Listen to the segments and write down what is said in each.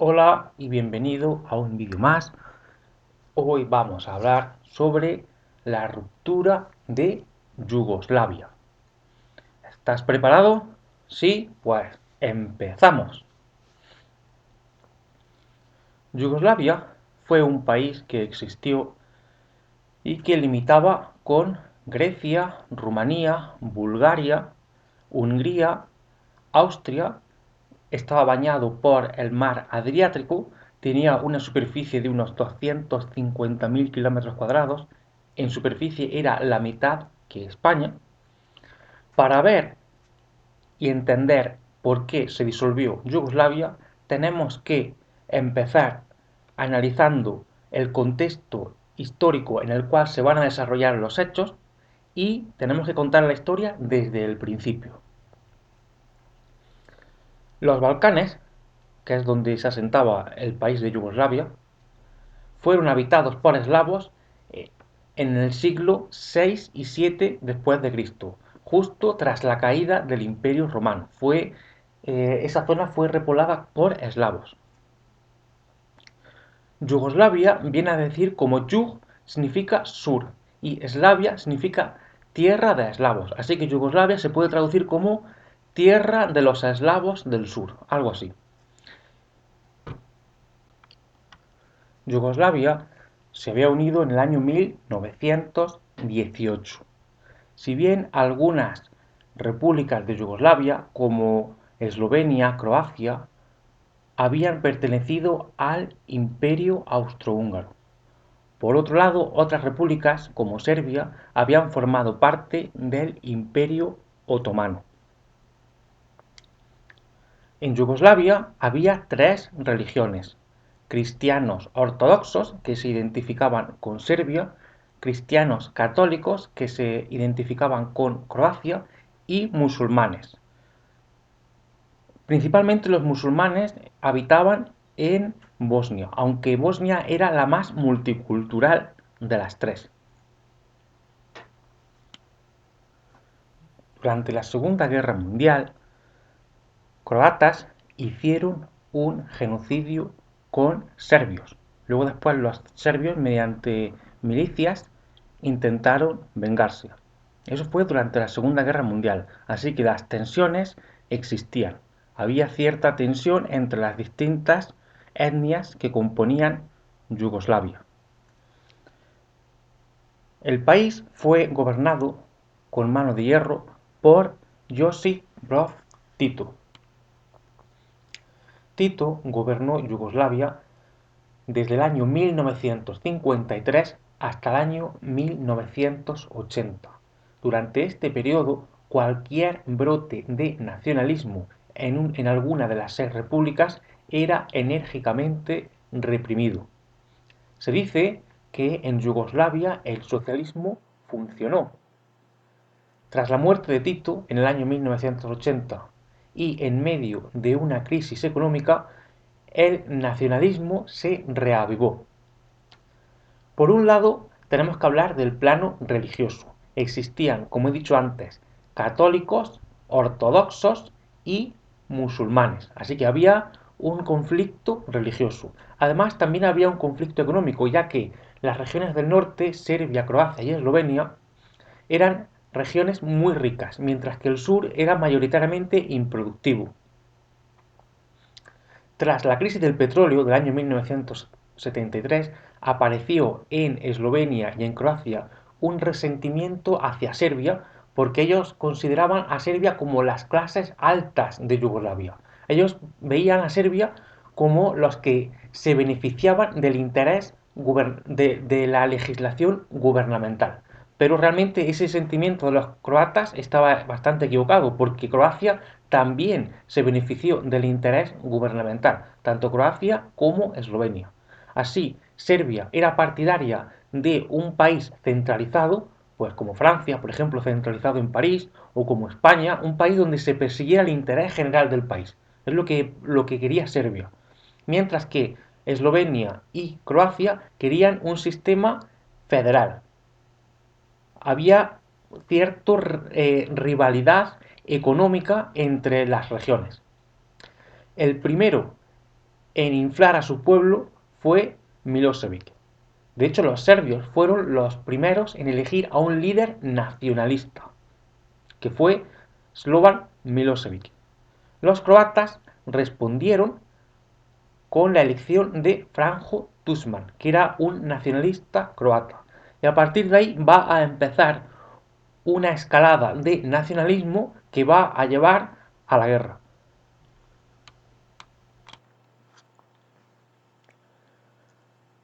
Hola y bienvenido a un vídeo más. Hoy vamos a hablar sobre la ruptura de Yugoslavia. ¿Estás preparado? Sí, pues empezamos. Yugoslavia fue un país que existió y que limitaba con Grecia, Rumanía, Bulgaria, Hungría, Austria. Estaba bañado por el mar Adriático, tenía una superficie de unos 250.000 kilómetros cuadrados, en superficie era la mitad que España. Para ver y entender por qué se disolvió Yugoslavia, tenemos que empezar analizando el contexto histórico en el cual se van a desarrollar los hechos y tenemos que contar la historia desde el principio. Los Balcanes, que es donde se asentaba el país de Yugoslavia, fueron habitados por eslavos eh, en el siglo VI y VII después de Cristo, justo tras la caída del Imperio Romano. Esa zona fue repoblada por eslavos. Yugoslavia viene a decir como Yug significa sur y Eslavia significa tierra de eslavos. Así que Yugoslavia se puede traducir como tierra de los eslavos del sur, algo así. Yugoslavia se había unido en el año 1918. Si bien algunas repúblicas de Yugoslavia, como Eslovenia, Croacia, habían pertenecido al Imperio Austrohúngaro. Por otro lado, otras repúblicas, como Serbia, habían formado parte del Imperio Otomano. En Yugoslavia había tres religiones: cristianos ortodoxos, que se identificaban con Serbia; cristianos católicos, que se identificaban con Croacia; y musulmanes. Principalmente los musulmanes habitaban en Bosnia, aunque Bosnia era la más multicultural de las tres. Durante la Segunda Guerra Mundial, croatas hicieron un genocidio con serbios. Luego después los serbios, mediante milicias, intentaron vengarse. Eso fue durante la Segunda Guerra Mundial, así que las tensiones existían. Había cierta tensión entre las distintas etnias que componían Yugoslavia. El país fue gobernado con mano de hierro por Josip Broz Tito. Tito gobernó Yugoslavia desde el año 1953 hasta el año 1980. Durante este periodo, cualquier brote de nacionalismo en alguna de las seis repúblicas era enérgicamente reprimido. Se dice que en Yugoslavia el socialismo funcionó. Tras la muerte de Tito en el año 1980 y en medio de una crisis económica, el nacionalismo se reavivó. Por un lado, tenemos que hablar del plano religioso. Existían, como he dicho antes, católicos, ortodoxos y musulmanes. Así que había un conflicto religioso. Además, también había un conflicto económico, ya que las regiones del norte, Serbia, Croacia y Eslovenia, eran regiones muy ricas, mientras que el sur era mayoritariamente improductivo. Tras la crisis del petróleo del año 1973, apareció en Eslovenia y en Croacia un resentimiento hacia Serbia porque ellos consideraban a Serbia como las clases altas de Yugoslavia. Ellos veían a Serbia como los que se beneficiaban del interés de la legislación gubernamental. Pero realmente ese sentimiento de los croatas estaba bastante equivocado, porque Croacia también se benefició del interés gubernamental, tanto Croacia como Eslovenia. Así, Serbia era partidaria de un país centralizado, pues como Francia, por ejemplo, centralizado en París, o como España, un país donde se persiguiera el interés general del país. Es lo que quería Serbia. Mientras que Eslovenia y Croacia querían un sistema federal. Había cierta rivalidad económica entre las regiones. El primero en inflar a su pueblo fue Milosevic. De hecho, los serbios fueron los primeros en elegir a un líder nacionalista, que fue Slobodan Milosevic. Los croatas respondieron con la elección de Franjo Tuđman, que era un nacionalista croata. Y a partir de ahí va a empezar una escalada de nacionalismo que va a llevar a la guerra.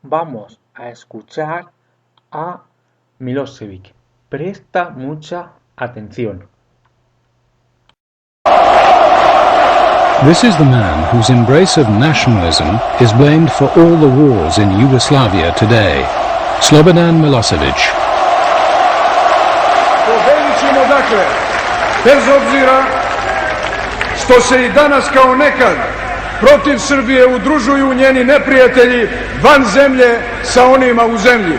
Vamos a escuchar a Milosevic. Presta mucha atención. This is the man whose embrace of nationalism is blamed for all the wars in Yugoslavia today, Slobodan Milosevic. Pobedit ćemo dakle, bez obzira što se i danas kao nekad protiv Srbije udružuju njeni neprijatelji van zemlje sa onima u zemlji.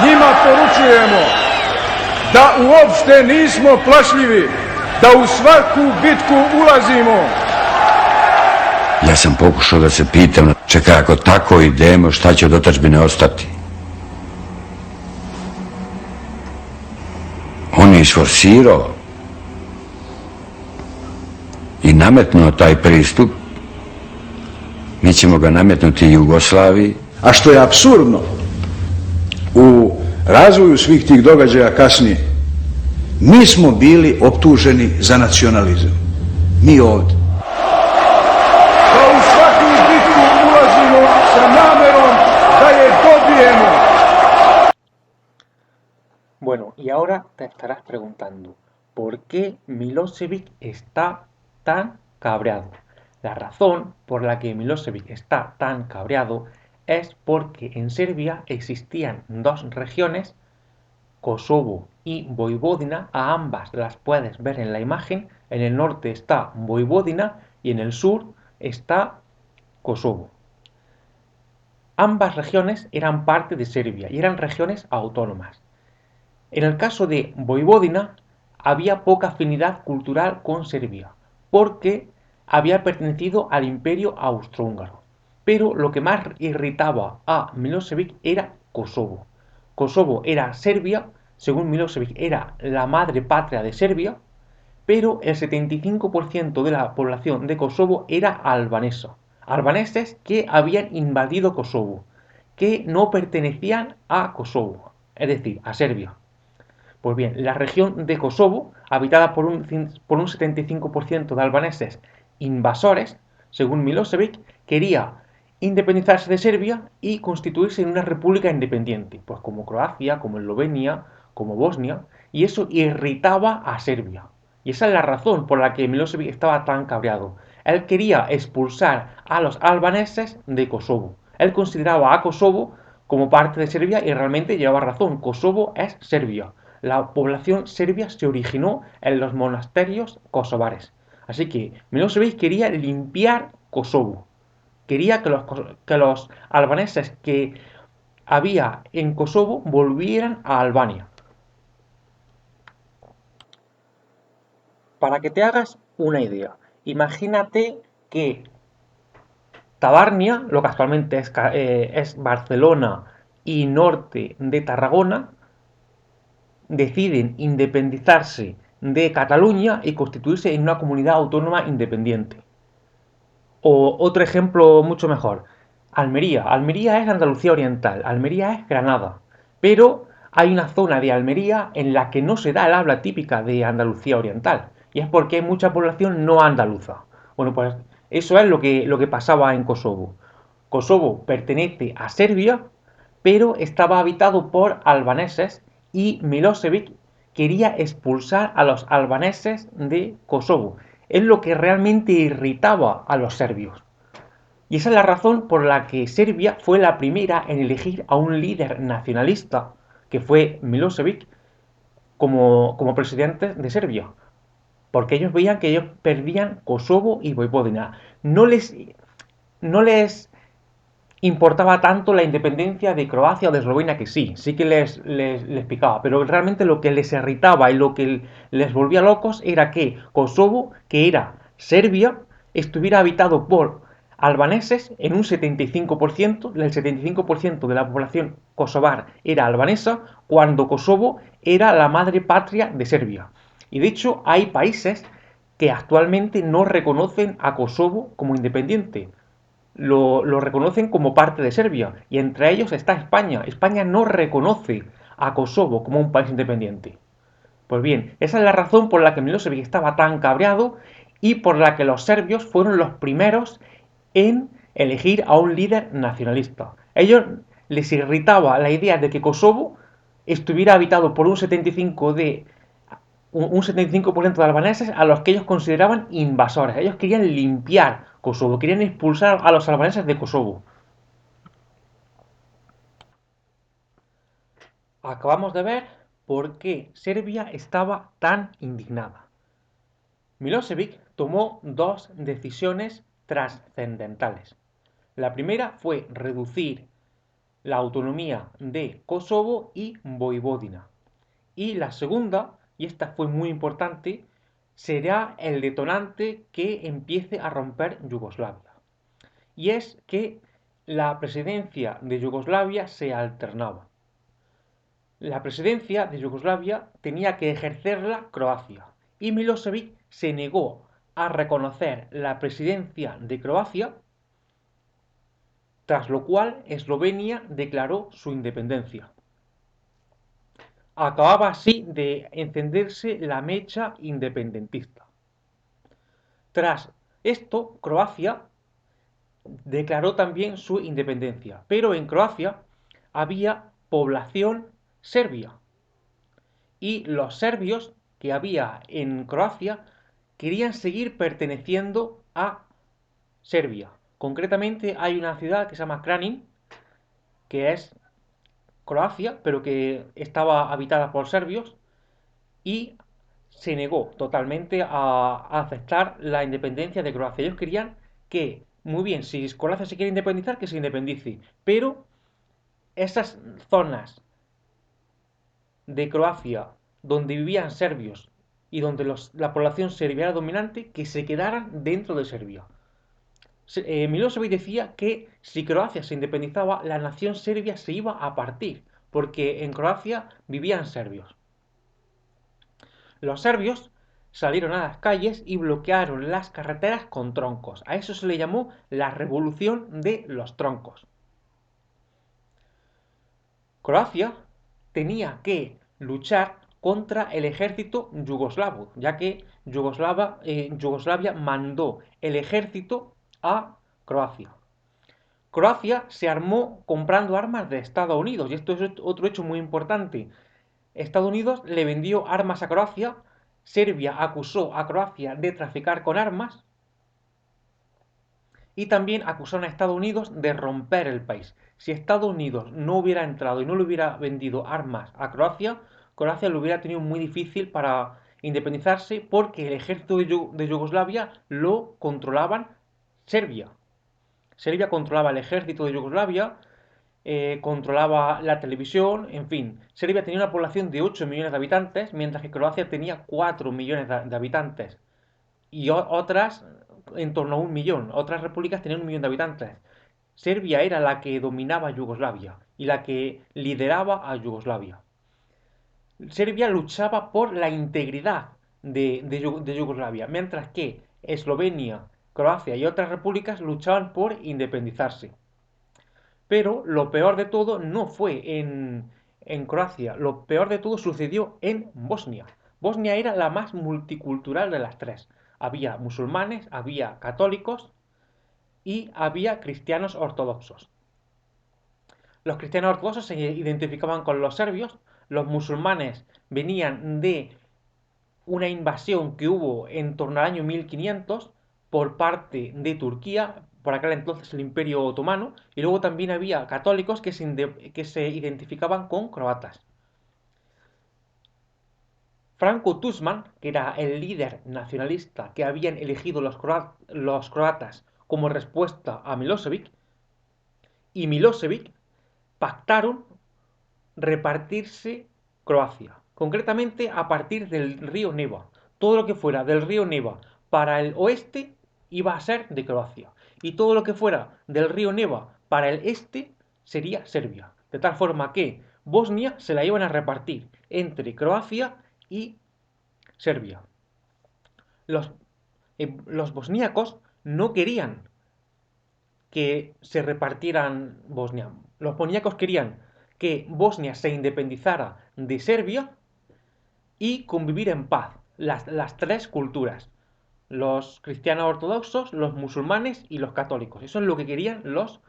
Njima poručujemo da uopšte nismo plašljivi, da u svaku bitku ulazimo. Ja sam pokušao da se pitam, čekaj, ako tako idemo, šta će od otadžbine ostati? On je isforsirao i nametnuo taj pristup. Mi ćemo ga nametnuti Jugoslaviji. A što je apsurdno, u razvoju svih tih događaja kasnije, mi smo bili optuženi za nacionalizam. Mi ovdje. Da u svaku bitku ulazimo sa namerom da je dobijemo. Bueno, y ahora te estarás preguntando, ¿por qué Milosevic está tan cabreado? La razón por la que Milosevic está tan cabreado es porque en Serbia existían dos regiones, Kosovo y Voivodina. A ambas las puedes ver en la imagen. En el norte está Voivodina y en el sur está Kosovo. Ambas regiones eran parte de Serbia y eran regiones autónomas. En el caso de Voivodina había poca afinidad cultural con Serbia, porque había pertenecido al Imperio Austrohúngaro. Pero lo que más irritaba a Milosevic era Kosovo. Kosovo era Serbia, según Milosevic era la madre patria de Serbia, pero el 75% de la población de Kosovo era albanesa. Albaneses que habían invadido Kosovo, que no pertenecían a Kosovo, es decir, a Serbia. Pues bien, la región de Kosovo, habitada por un 75% de albaneses invasores, según Milosevic, quería independizarse de Serbia y constituirse en una república independiente, pues como Croacia, como Eslovenia, como Bosnia, y eso irritaba a Serbia. Y esa es la razón por la que Milosevic estaba tan cabreado. Él quería expulsar a los albaneses de Kosovo. Él consideraba a Kosovo como parte de Serbia y realmente llevaba razón. Kosovo es Serbia. La población serbia se originó en los monasterios kosovares. Así que Milosevic quería limpiar Kosovo. Quería que los albaneses que había en Kosovo volvieran a Albania. Para que te hagas una idea, imagínate que Tabarnia, lo que actualmente es Barcelona y norte de Tarragona, deciden independizarse de Cataluña y constituirse en una comunidad autónoma independiente. O otro ejemplo mucho mejor, Almería. Almería es Andalucía Oriental, Almería es Granada, pero hay una zona de Almería en la que no se da el habla típica de Andalucía Oriental, y es porque hay mucha población no andaluza. Bueno, pues eso es lo que pasaba en Kosovo. Kosovo pertenece a Serbia, pero estaba habitado por albaneses y Milosevic quería expulsar a los albaneses de Kosovo. Es lo que realmente irritaba a los serbios. Y esa es la razón por la que Serbia fue la primera en elegir a un líder nacionalista, que fue Milosevic, como presidente de Serbia. Porque ellos veían que ellos perdían Kosovo y Voivodina. No les importaba tanto la independencia de Croacia o de Eslovenia, que sí que les picaba, pero realmente lo que les irritaba y lo que les volvía locos era que Kosovo, que era Serbia, estuviera habitado por albaneses en un 75%, el 75% de la población kosovar era albanesa, cuando Kosovo era la madre patria de Serbia. Y de hecho hay países que actualmente no reconocen a Kosovo como independiente, lo reconocen como parte de Serbia, y entre ellos está España. España no reconoce a Kosovo como un país independiente. Pues bien, esa es la razón por la que Milosevic estaba tan cabreado y por la que los serbios fueron los primeros en elegir a un líder nacionalista. A ellos les irritaba la idea de que Kosovo estuviera habitado por un 75% de albaneses a los que ellos consideraban invasores. Ellos querían limpiar Kosovo, querían expulsar a los albaneses de Kosovo. Acabamos de ver por qué Serbia estaba tan indignada. Milosevic tomó dos decisiones trascendentales. La primera fue reducir la autonomía de Kosovo y Voivodina. Y la segunda, y esta fue muy importante, será el detonante que empiece a romper Yugoslavia. Y es que la presidencia de Yugoslavia se alternaba. La presidencia de Yugoslavia tenía que ejercerla Croacia, y Milosevic se negó a reconocer la presidencia de Croacia, tras lo cual Eslovenia declaró su independencia. Acababa así de encenderse la mecha independentista. Tras esto, Croacia declaró también su independencia, pero en Croacia había población serbia, y los serbios que había en Croacia querían seguir perteneciendo a Serbia. Concretamente hay una ciudad que se llama Kranin, que es Croacia, pero que estaba habitada por serbios, y se negó totalmente a aceptar la independencia de Croacia. Ellos querían que, muy bien, si Croacia se quiere independizar, que se independice, pero esas zonas de Croacia donde vivían serbios y donde la población serbia era dominante, que se quedaran dentro de Serbia. Milosevic decía que si Croacia se independizaba, la nación serbia se iba a partir, porque en Croacia vivían serbios. Los serbios salieron a las calles y bloquearon las carreteras con troncos. A eso se le llamó la revolución de los troncos. Croacia tenía que luchar contra el ejército yugoslavo, ya que Yugoslavia mandó el ejército a Croacia. Croacia se armó comprando armas de Estados Unidos, y esto es otro hecho muy importante. Estados Unidos le vendió armas a Croacia, Serbia acusó a Croacia de traficar con armas y también acusaron a Estados Unidos de romper el país. Si Estados Unidos no hubiera entrado y no le hubiera vendido armas a Croacia, Croacia lo hubiera tenido muy difícil para independizarse, porque el ejército de Yugoslavia lo controlaban Serbia. Serbia controlaba el ejército de Yugoslavia, controlaba la televisión, en fin. Serbia tenía una población de 8 millones de habitantes, mientras que Croacia tenía 4 millones de habitantes. Y otras en torno a 1 millón. Otras repúblicas tenían 1 millón de habitantes. Serbia era la que dominaba Yugoslavia y la que lideraba a Yugoslavia. Serbia luchaba por la integridad de Yugoslavia, mientras que Eslovenia, Croacia y otras repúblicas luchaban por independizarse. Pero lo peor de todo no fue en Croacia, lo peor de todo sucedió en Bosnia. Bosnia era la más multicultural de las tres. Había musulmanes, había católicos y había cristianos ortodoxos. Los cristianos ortodoxos se identificaban con los serbios, los musulmanes venían de una invasión que hubo en torno al año 1500 por parte de Turquía, por aquel entonces el Imperio Otomano, y luego también había católicos que se identificaban con croatas. Franco Tuđman, que era el líder nacionalista que habían elegido los croatas como respuesta a Milosevic, y Milosevic pactaron repartirse Croacia, concretamente a partir del río Neva. Todo lo que fuera del río Neva para el oeste iba a ser de Croacia. Y todo lo que fuera del río Neva para el este sería Serbia. De tal forma que Bosnia se la iban a repartir entre Croacia y Serbia. Los bosníacos no querían que se repartieran Bosnia. Los bosníacos querían que Bosnia se independizara de Serbia y convivir en paz las tres culturas. Los cristianos ortodoxos, los musulmanes y los católicos. Eso es lo que querían los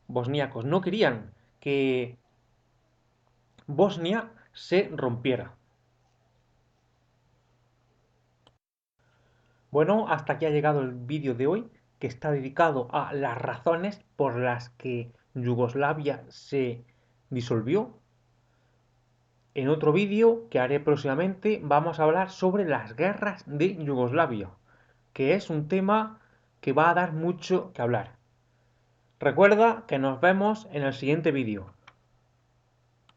bosníacos. No querían que Bosnia se rompiera. Bueno, hasta aquí ha llegado el vídeo de hoy, que está dedicado a las razones por las que Yugoslavia se disolvió. En otro vídeo que haré próximamente vamos a hablar sobre las guerras de Yugoslavia, que es un tema que va a dar mucho que hablar. Recuerda que nos vemos en el siguiente vídeo.